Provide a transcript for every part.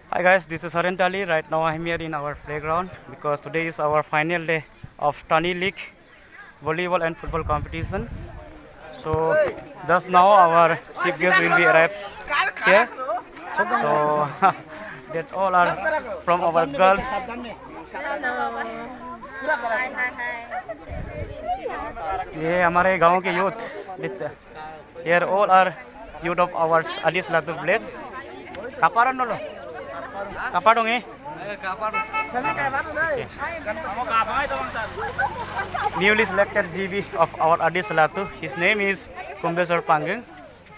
Hi guys, this is Harent Ali. Right now I'm here in our playground because today is our final day of Tani League volleyball and football competition. So just now our chief guest will be arrived here. So that all are from our girls. ये हमारे गांव के youth. Here all are youth of our Adis Latu place. Kaparan dulu. Kapadong eh. Newly selected GB of our Adis Latu. His name is Kumbesar Pangeng.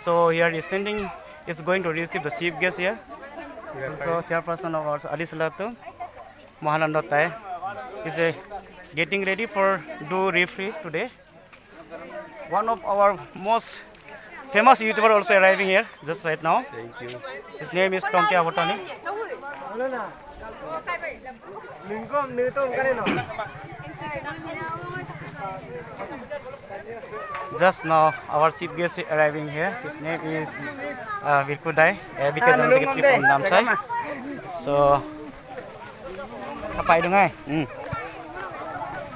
So here is standing is going to receive the chief guest here. So chairperson of our Adis Latu, Mohanando Tai, is getting ready for do referee today. One of our most famous YouTuber also arriving here just right now. Thank you. His name is Tongki Abotani. Just now our chief guest is arriving here. His name is Vilkudai, because I'm secretary from Namsai. So, apa itu ngai?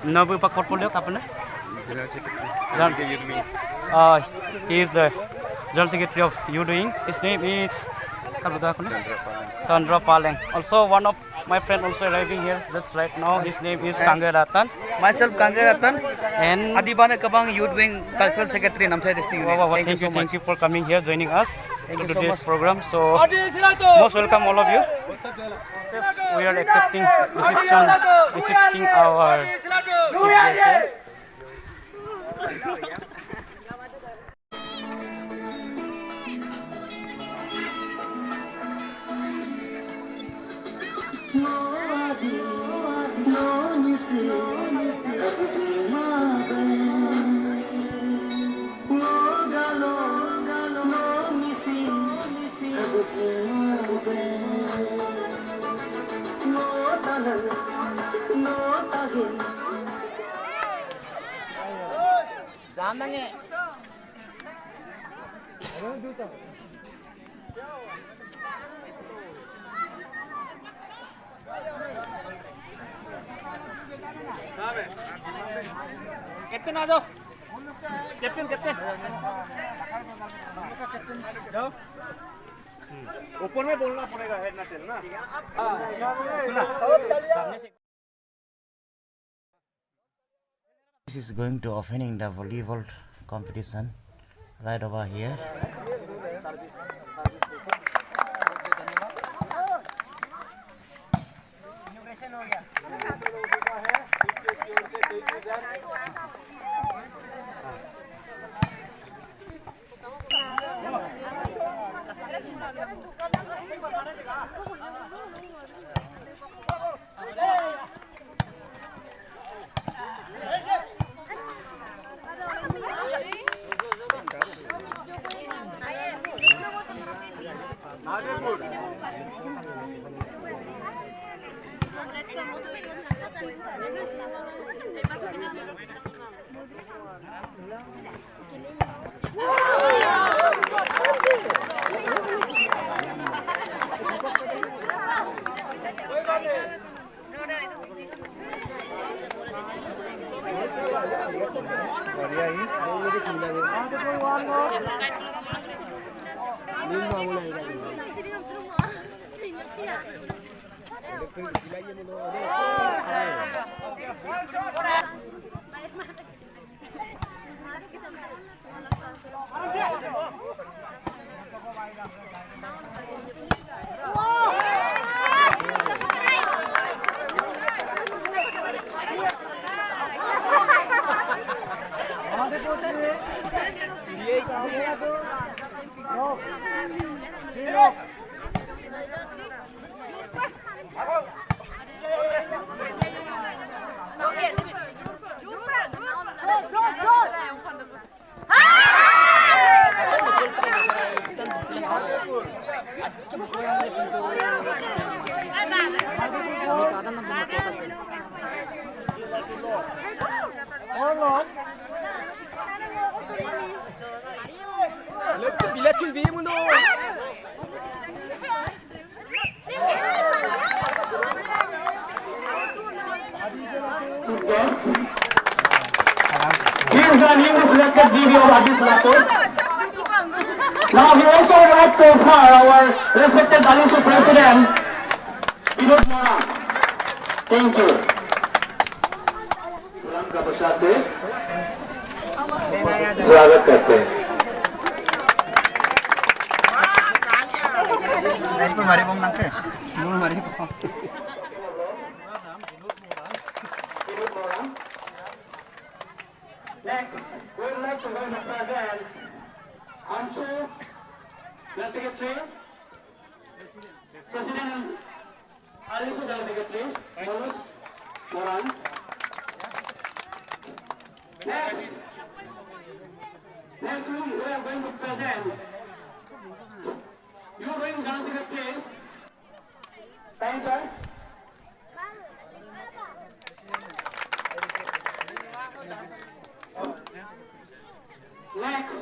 Nabu pak portfolio kapan dah? General Secretary. He is the General Secretary of UDoing. His name is Sandra Paleng. Also one of my friend also arriving here just right now. His name is Kangge Ratan. Myself Kangge Ratan And Adibana Kabang Youth Wing Cultural Secretary Namsai District. Thank you for coming here, joining us Thank to you so this much. program. So most welcome all of you. We are accepting our CPS here. Captain आ जाओ. Captain. ऊपर में बोलना पड़ेगा head ना tell ना. This is going to opening the volleyball competition right over here. Bilek tül bir bunu. is the newly selected GB of Addis Lato. Now we also would like to offer our respected Alisu President, Vinod Mora. Thank you. स्वागत करते हैं। Next, we would like to present Anchu, the Secretary, President Alisu General Secretary, Manus Moran. Next we are going to present you going General Secretary. Thanks, sir. Next,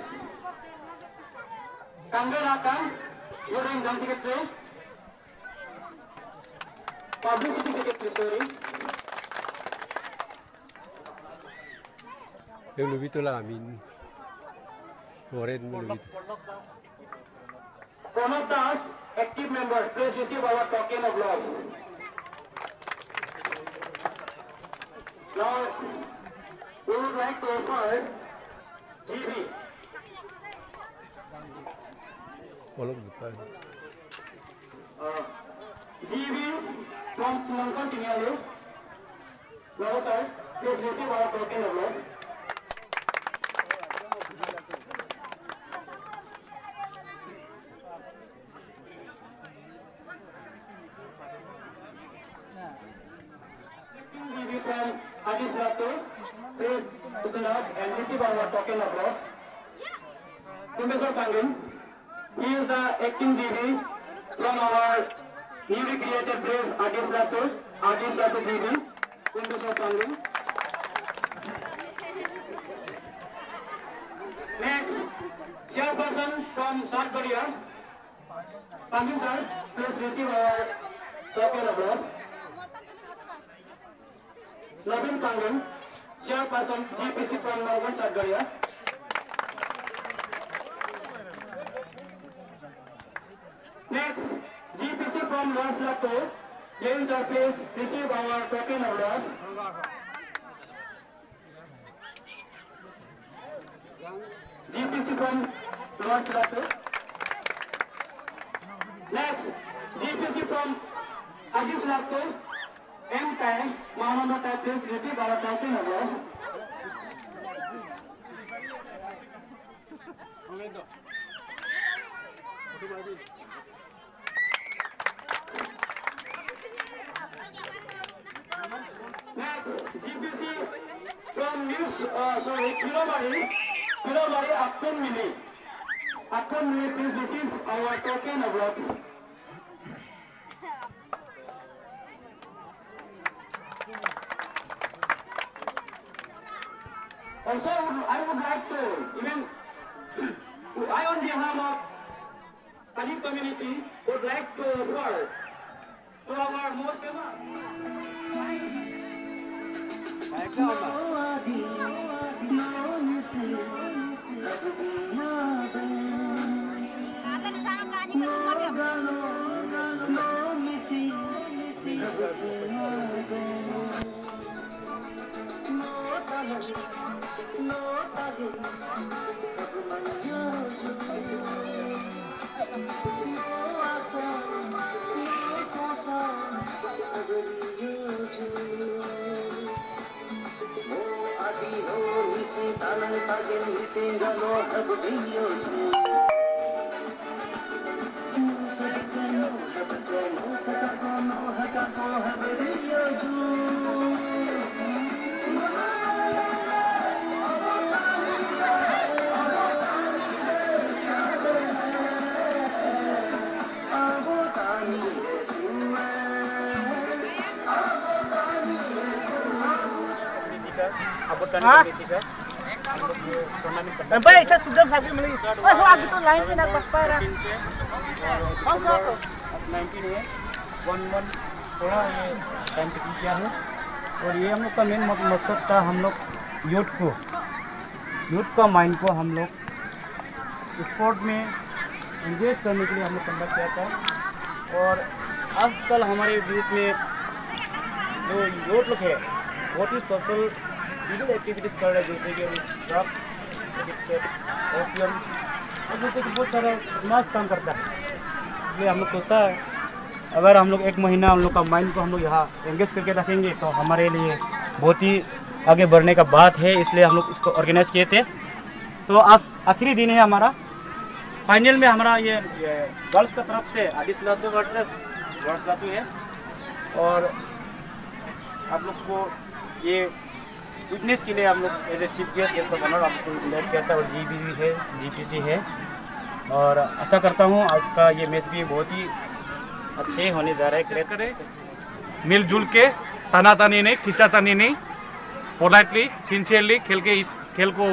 Kangalaka, you going General Secretary. Publicity Secretary, sorry. Yung Lubito lang amin. Warren mo Lubito. Pranab Das, active member, please receive our token of love. Now, we would like to offer GB. Walang bukan. GB from Tumankon Tinyalu. Now, sir, please receive our token of love. From Addis Lato, please listen up and receive our token of love. Kumbeswar Pangun, he is the acting GB from our newly created place Addis Lato GB, Kumbeswar Pangun. Next, chairperson from South Korea, Pangun sir, please receive our token of love. Navin Pangun, chairperson GPC from Northern South Korea. Next, GPC from North Lato, Jane sir, please receive our token of love. GPC from North Lato. Next, GPC from Addis Lato, M-Tank, Mohammed Atta, please receive our token of love. Next, GPC from Pilomari, Akun Mili. Akun Mili, please receive our token of love. Also, I would like to, I on behalf of Kali community would like to offer to our most famous. Baik, saya sudah habis beli. Oh, aku tuh lain pindah papara. Oh, 19 है 1 थोड़ा ये time किया है और ये हम लोग का मेन मकसद था हम लोग यूथ को यूथ का माइंड को हम लोग स्पोर्ट में एंगेज करने के लिए हम लोग कंडक्ट किया था। और आजकल हमारे बीच में जो यूथ लोग है बहुत ही सोशल लीगल एक्टिविटीज़ कर रहे हैं, जैसे कि ड्रग्स, ओपियम, और जैसे कि बहुत सारा समाज काम करता है। इसलिए हम लोग सोचा है अगर हम लोग एक महीना हम लोग का माइंड को हम लोग यहाँ एंगेज करके रखेंगे तो हमारे लिए बहुत ही आगे बढ़ने का बात है। इसलिए हम लोग इसको ऑर्गेनाइज किए थे। तो आज आखिरी दिन है हमारा। फाइनल में हमारा ये गर्ल्स का तरफ से आदिसलातु वर्सेस वर्सलातु है। और आप लोग को ये विटनेस के लिए हम लोग as a chief guest guest of honour आपको इन्वाइट किया था। और जीबी भी है, जीपीसी है। और आशा करता हूँ आज का ये मैच भी बहुत ही अच्छे होने जा रहा है। क्रिकेट करे मिलजुल के, तना तानी नहीं, खींचा तानी नहीं, पोलाइटली सिंसियरली खेल के इस खेल को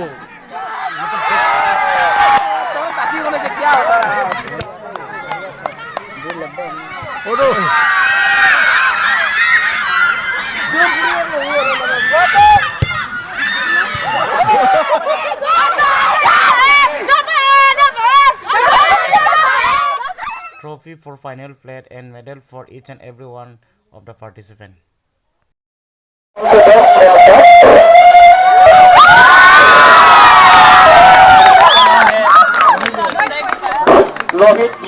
trophy for final plate and medal for each and every one of the participants.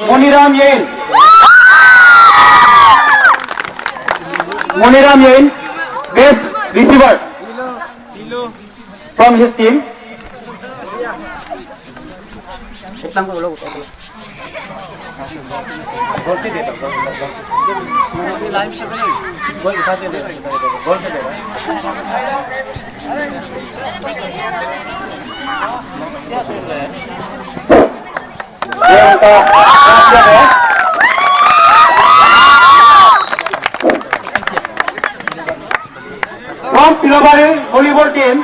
Moniram Yain. Moniram Yain, best receiver from his team. From Pilabari volleyball team,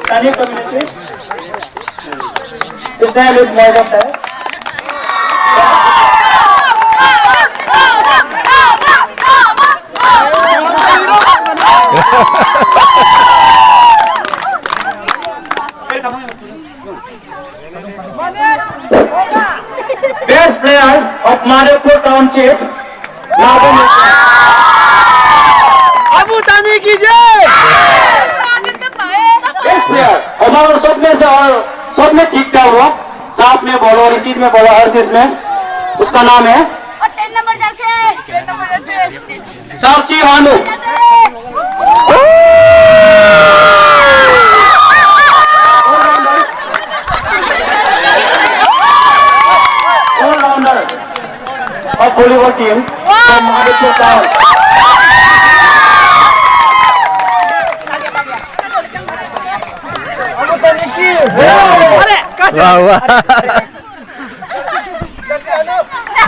Tanya community. His name is Mohammed. Best player of Madhepur Township, Abu तानी की जय। Best player हमारे सब में से और सब में ठीक था वो, साथ में बोलो, रिसीव में बोलो, हर चीज में। उसका नाम है 10 number jersey Sakshi Bhanu. Allrounder of volleyball team from Mahadevpur town.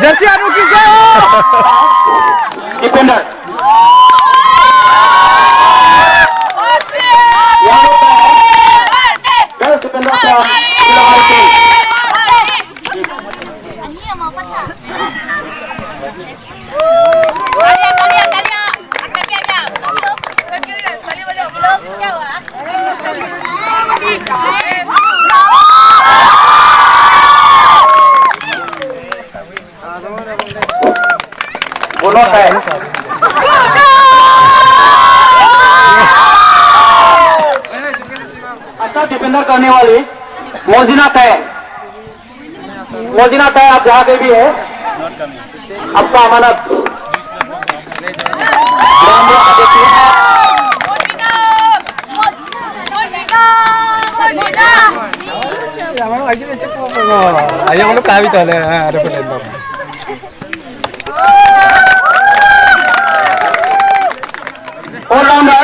Jersey Anu की जय। Defender defender from Pilawadi team. बोलो है अच्छा डिफेंडर करने वाली मोजिना तय। मोजिना तय आप जहाँ पे भी है आपका अमानत Ayaw ko kami to le, ada pala. Allrounder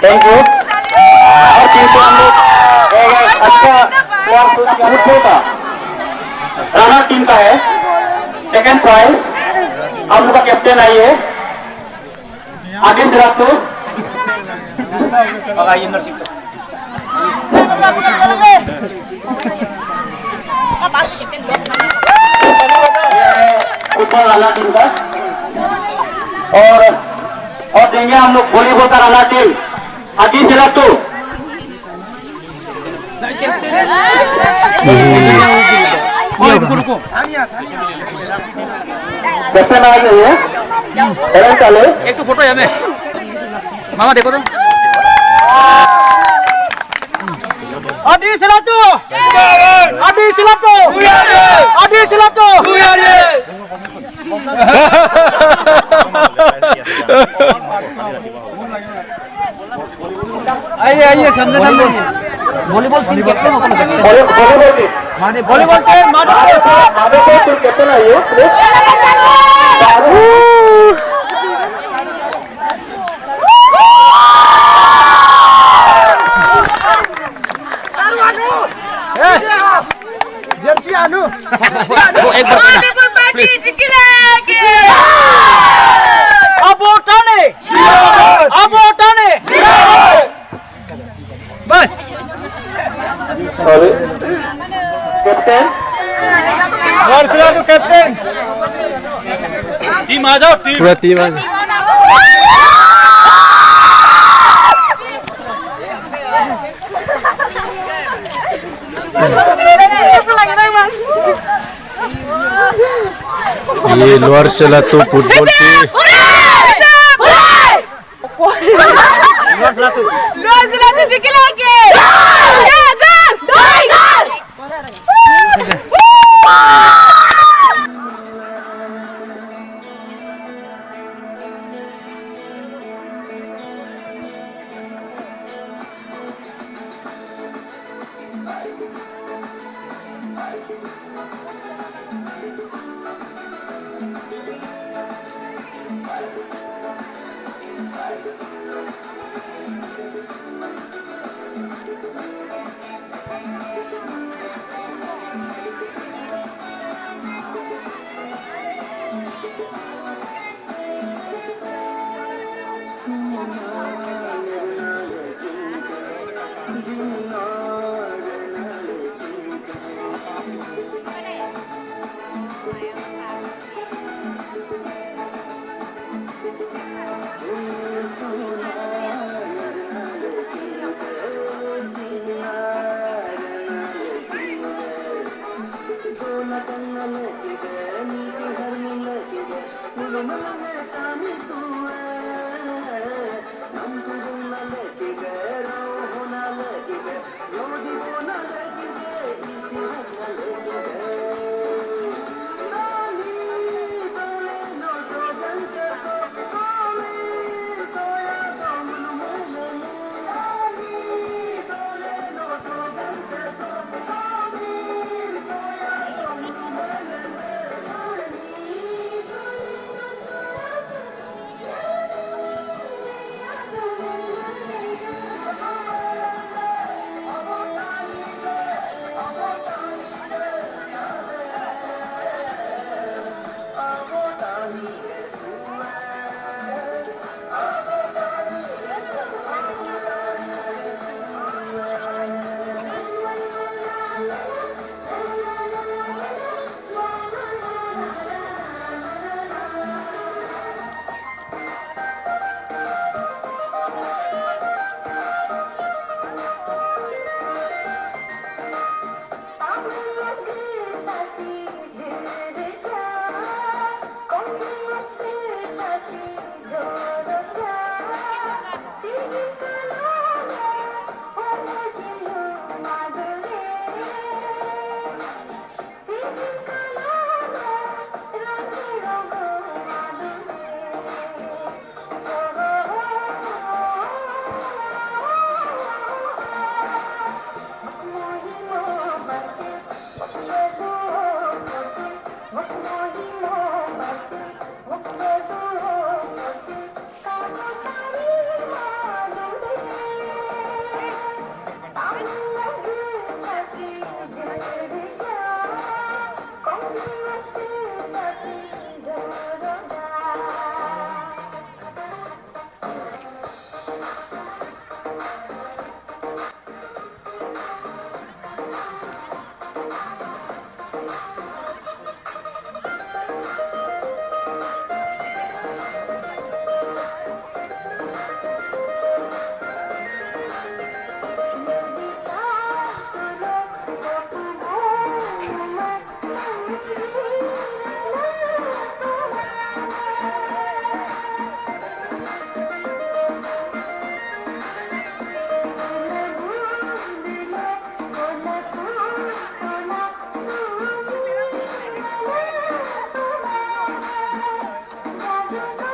thank you. और टीम को हम लोग एक अच्छा फुटबॉल का रनर टीम का है। सेकंड प्राइज आप लोग का कैप्टन आई है आगे से रात को फुटबॉल राना टीम का और देंगे हम लोग वॉलीबॉल का राना टीम आदि से लातू कैप्टन आ गए हैं चले एक तो फोटो है हमें मामा देखो तो Adi Silatu! Adi Silatu! Adi Silatu! आइए सामने सामने volleyball team captain Volleyball team, captain आइए Jersey Anu! एक बार please Abu Tane! Abu Tane! बस कैप्टन वर्षला तो कैप्टन टीम आ जाओ टीम पूरा टीम आ ये lower Silatu football team Luar sikit lagi. Thank you.